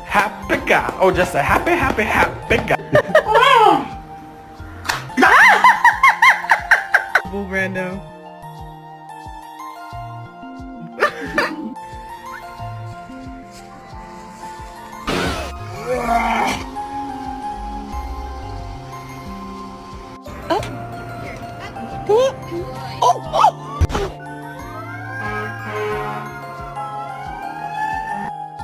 Happy guy. Oh, just a happy guy. Bull Brando. Oh,